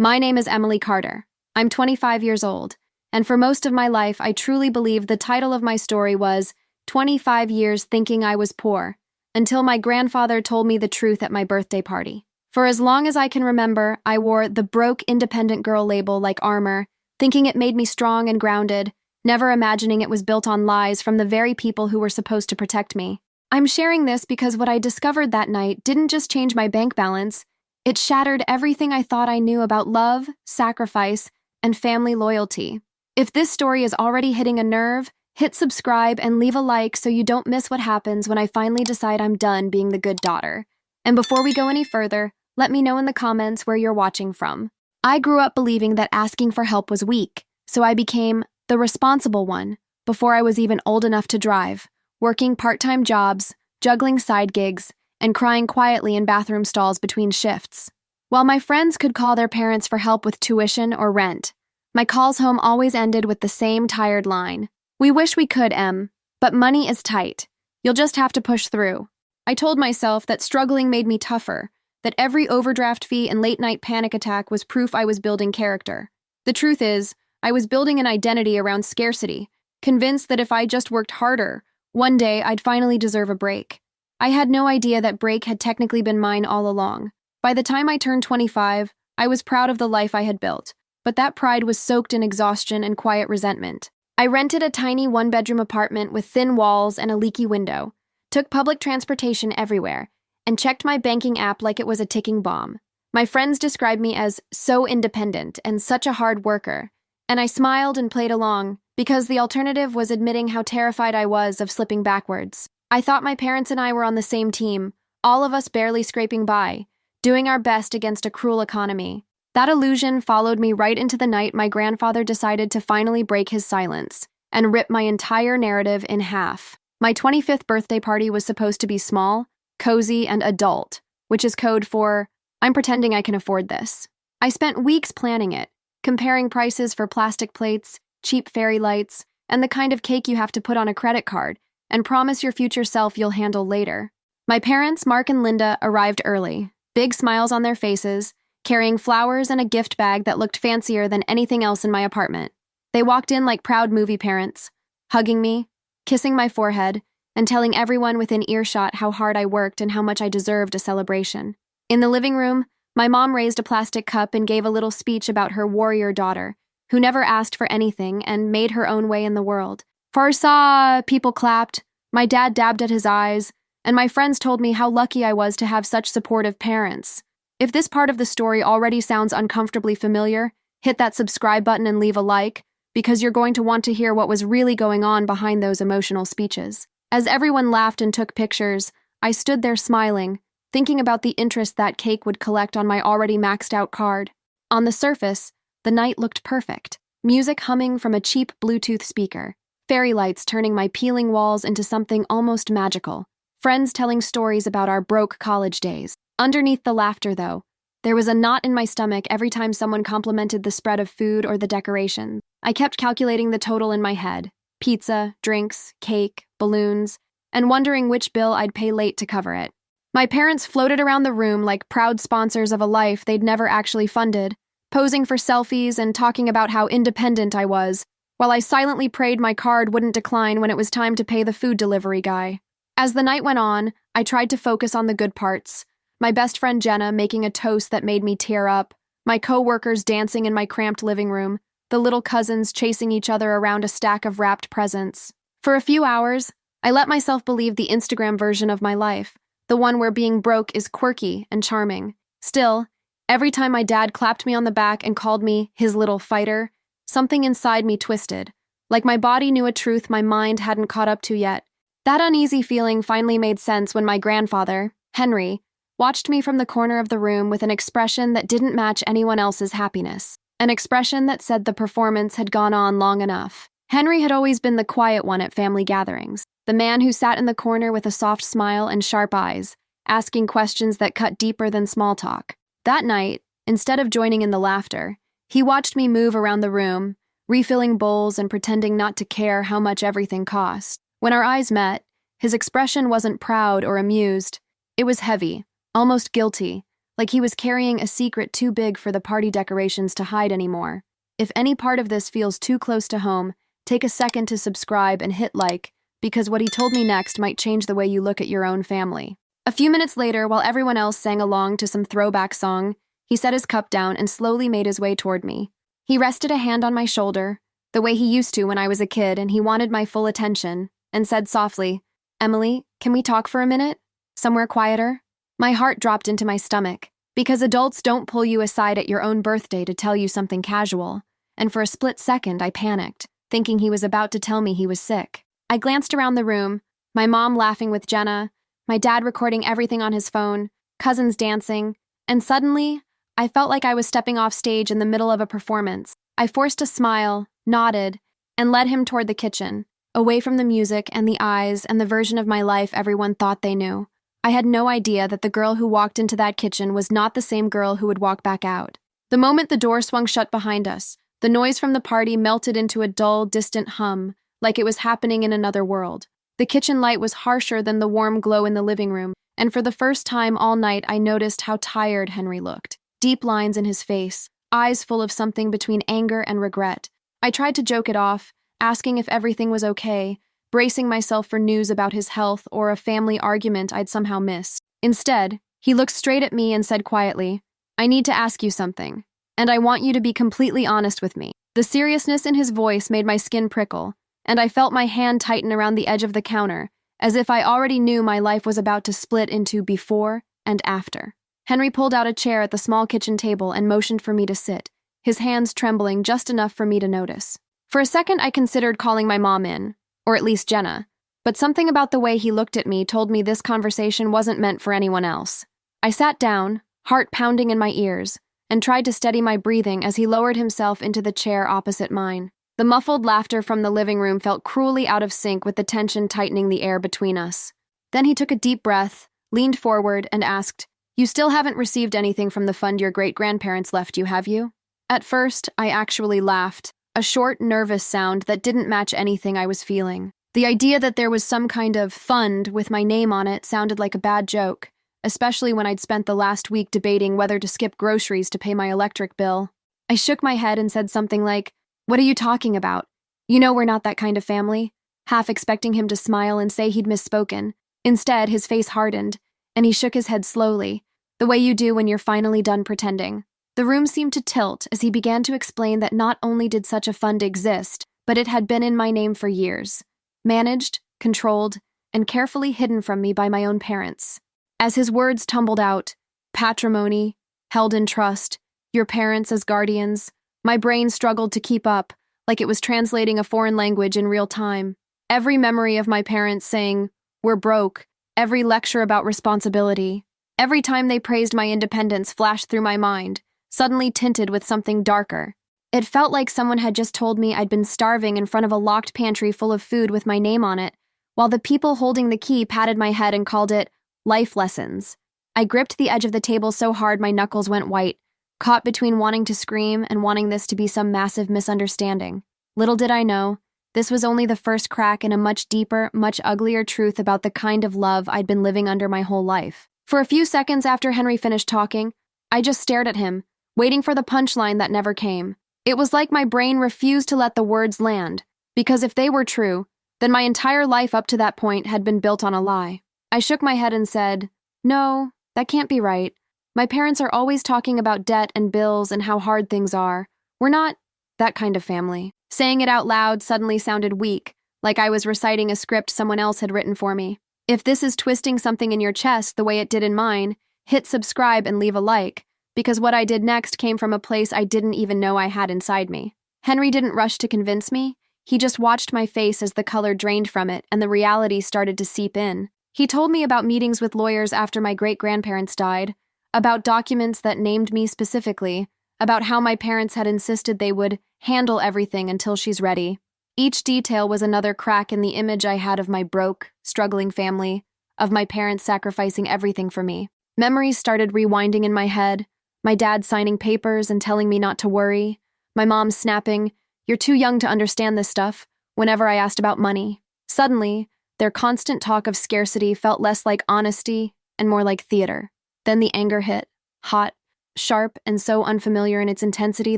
My name is Emily Carter. I'm 25 years old, and for most of my life, I truly believed the title of my story was 25 Years Thinking I Was Poor, until my grandfather told me the truth at my birthday party. For as long as I can remember, I wore the broke independent girl label like armor, thinking it made me strong and grounded, never imagining it was built on lies from the very people who were supposed to protect me. I'm sharing this because what I discovered that night didn't just change my bank balance, it shattered everything I thought I knew about love, sacrifice, and family loyalty. If this story is already hitting a nerve, hit subscribe and leave a like so you don't miss what happens when I finally decide I'm done being the good daughter. And before we go any further, let me know in the comments where you're watching from. I grew up believing that asking for help was weak, so I became the responsible one before I was even old enough to drive, working part-time jobs, juggling side gigs, and crying quietly in bathroom stalls between shifts. While my friends could call their parents for help with tuition or rent, my calls home always ended with the same tired line. "We wish we could, Em, but money is tight. You'll just have to push through." I told myself that struggling made me tougher, that every overdraft fee and late-night panic attack was proof I was building character. The truth is, I was building an identity around scarcity, convinced that if I just worked harder, one day I'd finally deserve a break. I had no idea that break had technically been mine all along. By the time I turned 25, I was proud of the life I had built, but that pride was soaked in exhaustion and quiet resentment. I rented a tiny one-bedroom apartment with thin walls and a leaky window, took public transportation everywhere, and checked my banking app like it was a ticking bomb. My friends described me as so independent and such a hard worker, and I smiled and played along, because the alternative was admitting how terrified I was of slipping backwards. I thought my parents and I were on the same team, all of us barely scraping by, doing our best against a cruel economy. That illusion followed me right into the night my grandfather decided to finally break his silence and rip my entire narrative in half. My 25th birthday party was supposed to be small, cozy, and adult, which is code for, I'm pretending I can afford this. I spent weeks planning it, comparing prices for plastic plates, cheap fairy lights, and the kind of cake you have to put on a credit card and promise your future self you'll handle later. My parents, Mark and Linda, arrived early, big smiles on their faces, carrying flowers and a gift bag that looked fancier than anything else in my apartment. They walked in like proud movie parents, hugging me, kissing my forehead, and telling everyone within earshot how hard I worked and how much I deserved a celebration. In the living room, my mom raised a plastic cup and gave a little speech about her warrior daughter, who never asked for anything and made her own way in the world. "Farsa!" People clapped, my dad dabbed at his eyes, and my friends told me how lucky I was to have such supportive parents. If this part of the story already sounds uncomfortably familiar, hit that subscribe button and leave a like, because you're going to want to hear what was really going on behind those emotional speeches. As everyone laughed and took pictures, I stood there smiling, thinking about the interest that cake would collect on my already maxed out card. On the surface, the night looked perfect. Music humming from a cheap Bluetooth speaker, fairy lights turning my peeling walls into something almost magical, friends telling stories about our broke college days. Underneath the laughter, though, there was a knot in my stomach every time someone complimented the spread of food or the decorations. I kept calculating the total in my head: pizza, drinks, cake, balloons, and wondering which bill I'd pay late to cover it. My parents floated around the room like proud sponsors of a life they'd never actually funded, posing for selfies and talking about how independent I was, while I silently prayed my card wouldn't decline when it was time to pay the food delivery guy. As the night went on, I tried to focus on the good parts. My best friend Jenna making a toast that made me tear up, my co-workers dancing in my cramped living room, the little cousins chasing each other around a stack of wrapped presents. For a few hours, I let myself believe the Instagram version of my life, the one where being broke is quirky and charming. Still, every time my dad clapped me on the back and called me his little fighter, something inside me twisted, like my body knew a truth my mind hadn't caught up to yet. That uneasy feeling finally made sense when my grandfather, Henry, watched me from the corner of the room with an expression that didn't match anyone else's happiness, an expression that said the performance had gone on long enough. Henry had always been the quiet one at family gatherings, the man who sat in the corner with a soft smile and sharp eyes, asking questions that cut deeper than small talk. That night, instead of joining in the laughter, he watched me move around the room, refilling bowls and pretending not to care how much everything cost. When our eyes met, his expression wasn't proud or amused. It was heavy, almost guilty, like he was carrying a secret too big for the party decorations to hide anymore. If any part of this feels too close to home, take a second to subscribe and hit like, because what he told me next might change the way you look at your own family. A few minutes later, while everyone else sang along to some throwback song, he set his cup down and slowly made his way toward me. He rested a hand on my shoulder, the way he used to when I was a kid, and he wanted my full attention, and said softly, "Emily, can we talk for a minute? Somewhere quieter?" My heart dropped into my stomach, because adults don't pull you aside at your own birthday to tell you something casual, and for a split second I panicked, thinking he was about to tell me he was sick. I glanced around the room, my mom laughing with Jenna, my dad recording everything on his phone, cousins dancing, and suddenly, I felt like I was stepping off stage in the middle of a performance. I forced a smile, nodded, and led him toward the kitchen, away from the music and the eyes and the version of my life everyone thought they knew. I had no idea that the girl who walked into that kitchen was not the same girl who would walk back out. The moment the door swung shut behind us, the noise from the party melted into a dull, distant hum, like it was happening in another world. The kitchen light was harsher than the warm glow in the living room, and for the first time all night I noticed how tired Henry looked. Deep lines in his face, eyes full of something between anger and regret. I tried to joke it off, asking if everything was okay, bracing myself for news about his health or a family argument I'd somehow missed. Instead, he looked straight at me and said quietly, "I need to ask you something, and I want you to be completely honest with me." The seriousness in his voice made my skin prickle, and I felt my hand tighten around the edge of the counter, as if I already knew my life was about to split into before and after. Henry pulled out a chair at the small kitchen table and motioned for me to sit, his hands trembling just enough for me to notice. For a second, I considered calling my mom in, or at least Jenna, but something about the way he looked at me told me this conversation wasn't meant for anyone else. I sat down, heart pounding in my ears, and tried to steady my breathing as he lowered himself into the chair opposite mine. The muffled laughter from the living room felt cruelly out of sync with the tension tightening the air between us. Then he took a deep breath, leaned forward, and asked, "You still haven't received anything from the fund your great-grandparents left you, have you?" At first, I actually laughed, a short, nervous sound that didn't match anything I was feeling. The idea that there was some kind of fund with my name on it sounded like a bad joke, especially when I'd spent the last week debating whether to skip groceries to pay my electric bill. I shook my head and said something like, "What are you talking about? You know we're not that kind of family," half expecting him to smile and say he'd misspoken. Instead, his face hardened, and he shook his head slowly, the way you do when you're finally done pretending. The room seemed to tilt as he began to explain that not only did such a fund exist, but it had been in my name for years, managed, controlled, and carefully hidden from me by my own parents. As his words tumbled out, patrimony, held in trust, your parents as guardians, my brain struggled to keep up, like it was translating a foreign language in real time. Every memory of my parents saying, "We're broke," every lecture about responsibility, every time they praised my independence flashed through my mind, suddenly tinted with something darker. It felt like someone had just told me I'd been starving in front of a locked pantry full of food with my name on it, while the people holding the key patted my head and called it life lessons. I gripped the edge of the table so hard my knuckles went white, caught between wanting to scream and wanting this to be some massive misunderstanding. Little did I know, this was only the first crack in a much deeper, much uglier truth about the kind of love I'd been living under my whole life. For a few seconds after Henry finished talking, I just stared at him, waiting for the punchline that never came. It was like my brain refused to let the words land, because if they were true, then my entire life up to that point had been built on a lie. I shook my head and said, "No, that can't be right. My parents are always talking about debt and bills and how hard things are. We're not that kind of family." Saying it out loud suddenly sounded weak, like I was reciting a script someone else had written for me. If this is twisting something in your chest the way it did in mine, hit subscribe and leave a like, because what I did next came from a place I didn't even know I had inside me. Henry didn't rush to convince me. He just watched my face as the color drained from it and the reality started to seep in. He told me about meetings with lawyers after my great-grandparents died, about documents that named me specifically, about how my parents had insisted they would handle everything until she's ready. Each detail was another crack in the image I had of my broke, struggling family, of my parents sacrificing everything for me. Memories started rewinding in my head, my dad signing papers and telling me not to worry, my mom snapping, "You're too young to understand this stuff," whenever I asked about money. Suddenly, their constant talk of scarcity felt less like honesty and more like theater. Then the anger hit. hot, sharp, and so unfamiliar in its intensity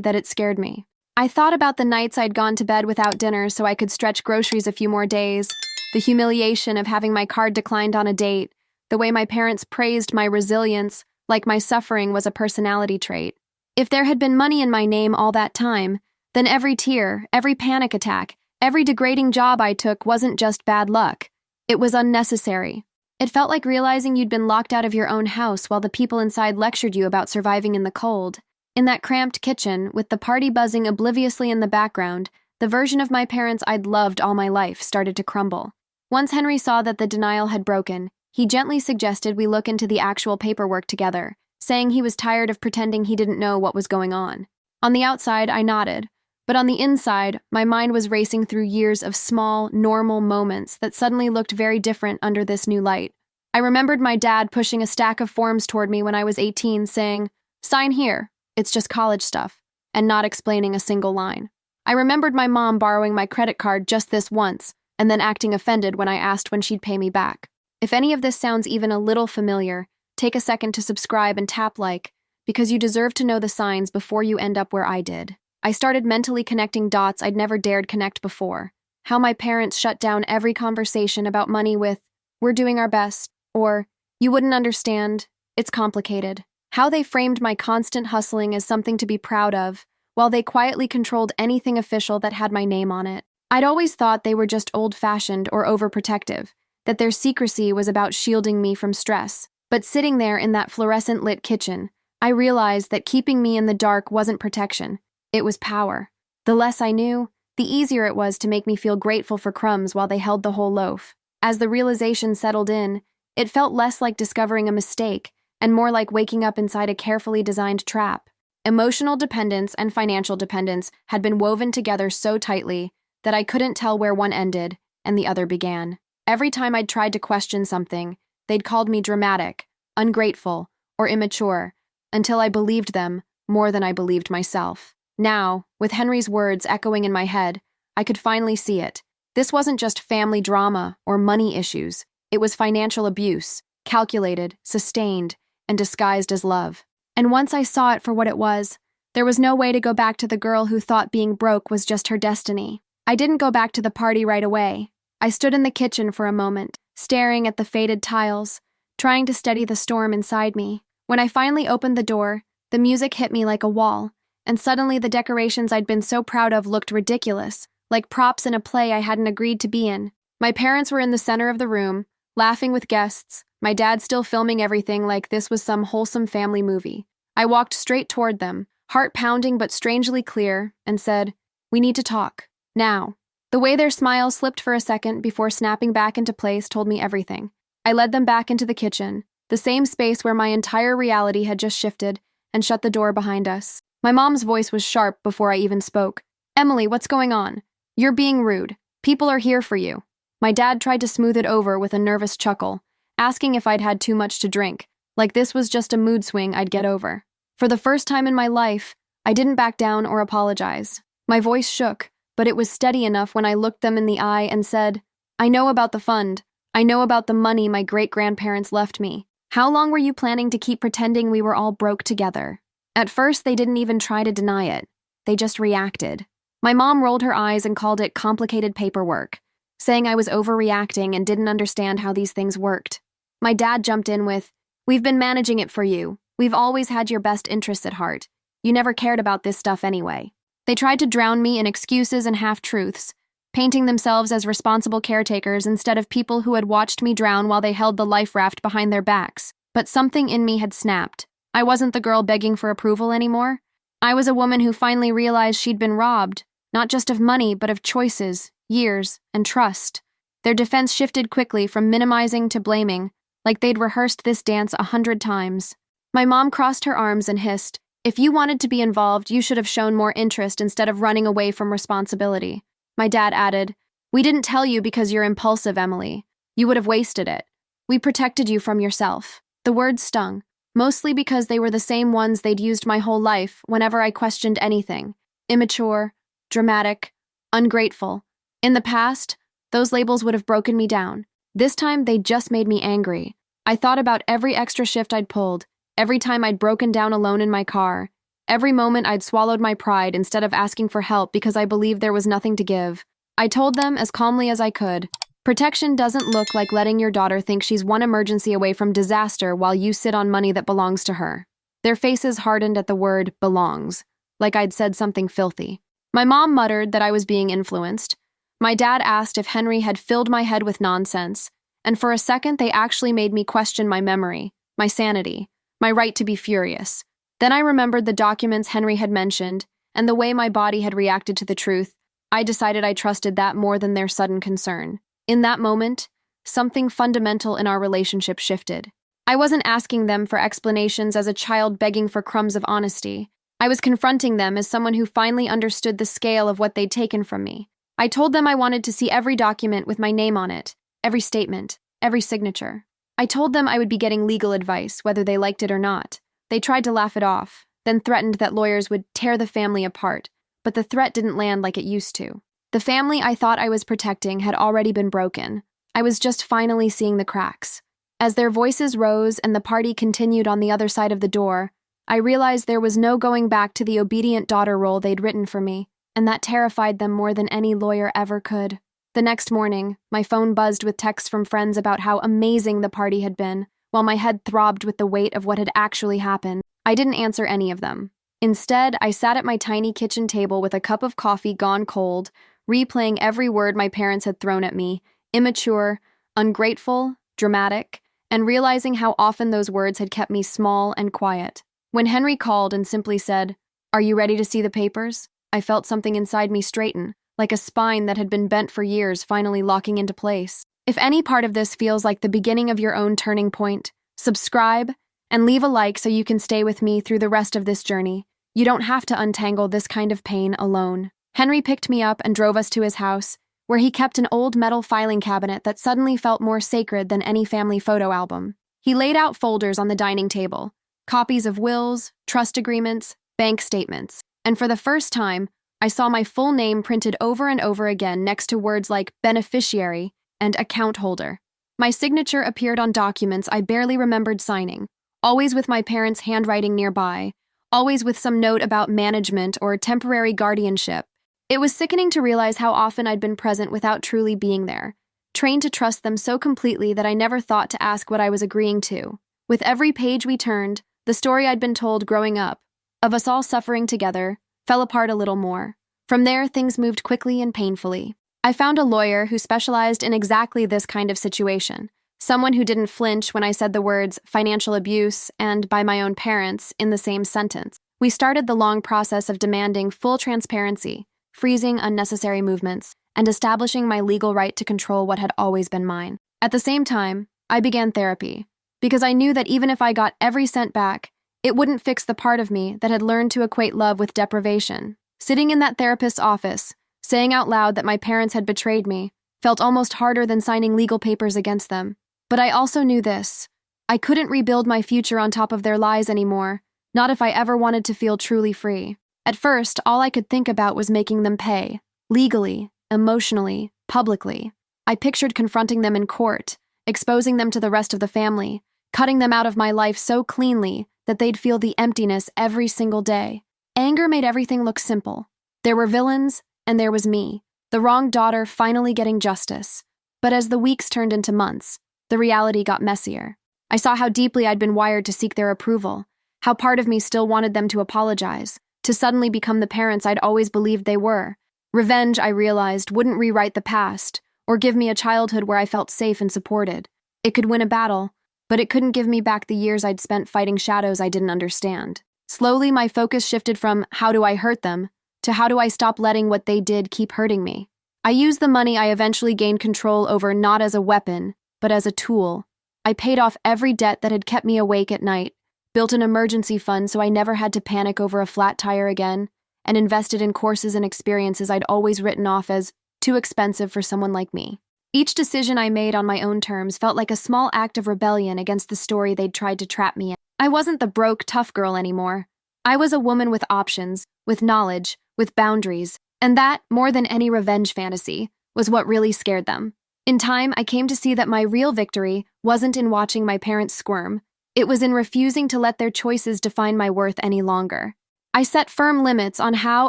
that it scared me. I thought about the nights I'd gone to bed without dinner so I could stretch groceries a few more days, the humiliation of having my card declined on a date, the way my parents praised my resilience like my suffering was a personality trait. If there had been money in my name all that time, then every tear, every panic attack, every degrading job I took wasn't just bad luck. It was unnecessary. It felt like realizing you'd been locked out of your own house while the people inside lectured you about surviving in the cold. In that cramped kitchen, with the party buzzing obliviously in the background, the version of my parents I'd loved all my life started to crumble. Once Henry saw that the denial had broken, he gently suggested we look into the actual paperwork together, saying he was tired of pretending he didn't know what was going on. On the outside, I nodded, but on the inside, my mind was racing through years of small, normal moments that suddenly looked very different under this new light. I remembered my dad pushing a stack of forms toward me when I was 18, saying, "Sign here. It's just college stuff," and not explaining a single line. I remembered my mom borrowing my credit card just this once, and then acting offended when I asked when she'd pay me back. If any of this sounds even a little familiar, take a second to subscribe and tap like, because you deserve to know the signs before you end up where I did. I started mentally connecting dots I'd never dared connect before. How my parents shut down every conversation about money with, "We're doing our best," or, "You wouldn't understand, it's complicated." How they framed my constant hustling as something to be proud of, while they quietly controlled anything official that had my name on it. I'd always thought they were just old-fashioned or overprotective, that their secrecy was about shielding me from stress. But sitting there in that fluorescent-lit kitchen, I realized that keeping me in the dark wasn't protection. It was power. The less I knew, the easier it was to make me feel grateful for crumbs while they held the whole loaf. As the realization settled in, it felt less like discovering a mistake and more like waking up inside a carefully designed trap. Emotional dependence and financial dependence had been woven together so tightly that I couldn't tell where one ended and the other began. Every time I'd tried to question something, they'd called me dramatic, ungrateful, or immature, until I believed them more than I believed myself. Now, with Henry's words echoing in my head, I could finally see it. This wasn't just family drama or money issues. It was financial abuse, calculated, sustained, and disguised as love. And once I saw it for what it was, there was no way to go back to the girl who thought being broke was just her destiny. I didn't go back to the party right away. I stood in the kitchen for a moment, staring at the faded tiles, trying to steady the storm inside me. When I finally opened the door, the music hit me like a wall, and suddenly the decorations I'd been so proud of looked ridiculous, like props in a play I hadn't agreed to be in. My parents were in the center of the room, laughing with guests, my dad still filming everything like this was some wholesome family movie. I walked straight toward them, heart pounding but strangely clear, and said, "We need to talk. Now." The way their smile slipped for a second before snapping back into place told me everything. I led them back into the kitchen, the same space where my entire reality had just shifted, and shut the door behind us. My mom's voice was sharp before I even spoke. "Emily, what's going on? You're being rude. People are here for you." My dad tried to smooth it over with a nervous chuckle, asking if I'd had too much to drink, like this was just a mood swing I'd get over. For the first time in my life, I didn't back down or apologize. My voice shook, but it was steady enough when I looked them in the eye and said, "I know about the fund. I know about the money my great-grandparents left me. How long were you planning to keep pretending we were all broke together?" At first, they didn't even try to deny it. They just reacted. My mom rolled her eyes and called it complicated paperwork, saying I was overreacting and didn't understand how these things worked. My dad jumped in with, "We've been managing it for you. We've always had your best interests at heart. You never cared about this stuff anyway." They tried to drown me in excuses and half-truths, painting themselves as responsible caretakers instead of people who had watched me drown while they held the life raft behind their backs. But something in me had snapped. I wasn't the girl begging for approval anymore. I was a woman who finally realized she'd been robbed, not just of money, but of choices, years, and trust. Their defense shifted quickly from minimizing to blaming, like they'd rehearsed this dance 100 times. My mom crossed her arms and hissed, "If you wanted to be involved, you should have shown more interest instead of running away from responsibility." My dad added, "We didn't tell you because you're impulsive, Emily. You would have wasted it. We protected you from yourself." The words stung, mostly because they were the same ones they'd used my whole life whenever I questioned anything. Immature, dramatic, ungrateful. In the past, those labels would have broken me down. This time, they just made me angry. I thought about every extra shift I'd pulled, every time I'd broken down alone in my car, every moment I'd swallowed my pride instead of asking for help because I believed there was nothing to give. I told them as calmly as I could, protection doesn't look like letting your daughter think she's one emergency away from disaster while you sit on money that belongs to her. Their faces hardened at the word belongs, like I'd said something filthy. My mom muttered that I was being influenced. My dad asked if Henry had filled my head with nonsense, and for a second they actually made me question my memory, my sanity, my right to be furious. Then I remembered the documents Henry had mentioned, and the way my body had reacted to the truth. I decided I trusted that more than their sudden concern. In that moment, something fundamental in our relationship shifted. I wasn't asking them for explanations as a child begging for crumbs of honesty. I was confronting them as someone who finally understood the scale of what they'd taken from me. I told them I wanted to see every document with my name on it, every statement, every signature. I told them I would be getting legal advice, whether they liked it or not. They tried to laugh it off, then threatened that lawyers would tear the family apart, but the threat didn't land like it used to. The family I thought I was protecting had already been broken. I was just finally seeing the cracks. As their voices rose and the party continued on the other side of the door, I realized there was no going back to the obedient daughter role they'd written for me, and that terrified them more than any lawyer ever could. The next morning, my phone buzzed with texts from friends about how amazing the party had been, while my head throbbed with the weight of what had actually happened. I didn't answer any of them. Instead, I sat at my tiny kitchen table with a cup of coffee gone cold, replaying every word my parents had thrown at me, immature, ungrateful, dramatic, and realizing how often those words had kept me small and quiet. When Henry called and simply said, "Are you ready to see the papers?" I felt something inside me straighten, like a spine that had been bent for years finally locking into place. If any part of this feels like the beginning of your own turning point, subscribe and leave a like so you can stay with me through the rest of this journey. You don't have to untangle this kind of pain alone. Henry picked me up and drove us to his house, where he kept an old metal filing cabinet that suddenly felt more sacred than any family photo album. He laid out folders on the dining table, copies of wills, trust agreements, bank statements, and for the first time, I saw my full name printed over and over again next to words like beneficiary and account holder. My signature appeared on documents I barely remembered signing, always with my parents' handwriting nearby, always with some note about management or temporary guardianship. It was sickening to realize how often I'd been present without truly being there, trained to trust them so completely that I never thought to ask what I was agreeing to. With every page we turned, the story I'd been told growing up, of us all suffering together, fell apart a little more. From there, things moved quickly and painfully. I found a lawyer who specialized in exactly this kind of situation, someone who didn't flinch when I said the words financial abuse and by my own parents in the same sentence. We started the long process of demanding full transparency, freezing unnecessary movements, and establishing my legal right to control what had always been mine. At the same time, I began therapy, because I knew that even if I got every cent back, it wouldn't fix the part of me that had learned to equate love with deprivation. Sitting in that therapist's office, saying out loud that my parents had betrayed me, felt almost harder than signing legal papers against them. But I also knew this. I couldn't rebuild my future on top of their lies anymore, not if I ever wanted to feel truly free. At first, all I could think about was making them pay, legally, emotionally, publicly. I pictured confronting them in court, exposing them to the rest of the family, cutting them out of my life so cleanly that they'd feel the emptiness every single day. Anger made everything look simple. There were villains, and there was me, the wrong daughter finally getting justice. But as the weeks turned into months, the reality got messier. I saw how deeply I'd been wired to seek their approval, how part of me still wanted them to apologize, to suddenly become the parents I'd always believed they were. Revenge, I realized, wouldn't rewrite the past, or give me a childhood where I felt safe and supported. It could win a battle, but it couldn't give me back the years I'd spent fighting shadows I didn't understand. Slowly, my focus shifted from how do I hurt them to how do I stop letting what they did keep hurting me. I used the money I eventually gained control over not as a weapon, but as a tool. I paid off every debt that had kept me awake at night, built an emergency fund so I never had to panic over a flat tire again, and invested in courses and experiences I'd always written off as too expensive for someone like me. Each decision I made on my own terms felt like a small act of rebellion against the story they'd tried to trap me in. I wasn't the broke, tough girl anymore. I was a woman with options, with knowledge, with boundaries, and that, more than any revenge fantasy, was what really scared them. In time, I came to see that my real victory wasn't in watching my parents squirm. It was in refusing to let their choices define my worth any longer. I set firm limits on how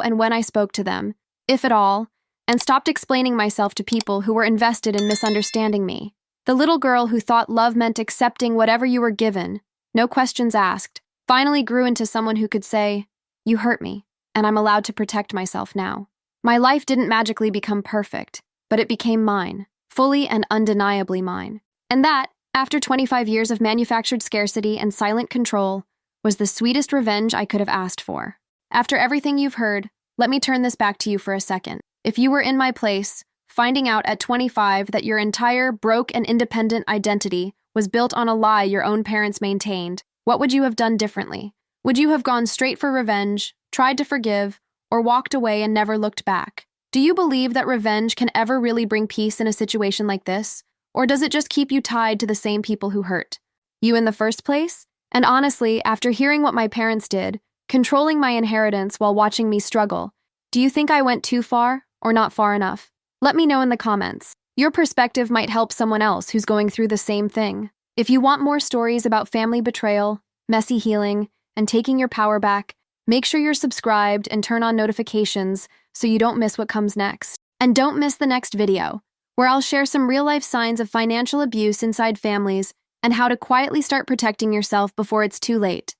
and when I spoke to them, if at all, and stopped explaining myself to people who were invested in misunderstanding me. The little girl who thought love meant accepting whatever you were given, no questions asked, finally grew into someone who could say, "You hurt me, and I'm allowed to protect myself now." My life didn't magically become perfect, but it became mine, fully and undeniably mine. And that, after 25 years of manufactured scarcity and silent control, was the sweetest revenge I could have asked for. After everything you've heard, let me turn this back to you for a second. If you were in my place, finding out at 25 that your entire broke and independent identity was built on a lie your own parents maintained, what would you have done differently? Would you have gone straight for revenge, tried to forgive, or walked away and never looked back? Do you believe that revenge can ever really bring peace in a situation like this? Or does it just keep you tied to the same people who hurt you in the first place? And honestly, after hearing what my parents did, controlling my inheritance while watching me struggle, do you think I went too far or not far enough? Let me know in the comments. Your perspective might help someone else who's going through the same thing. If you want more stories about family betrayal, messy healing, and taking your power back, make sure you're subscribed and turn on notifications so you don't miss what comes next. And don't miss the next video, where I'll share some real-life signs of financial abuse inside families and how to quietly start protecting yourself before it's too late.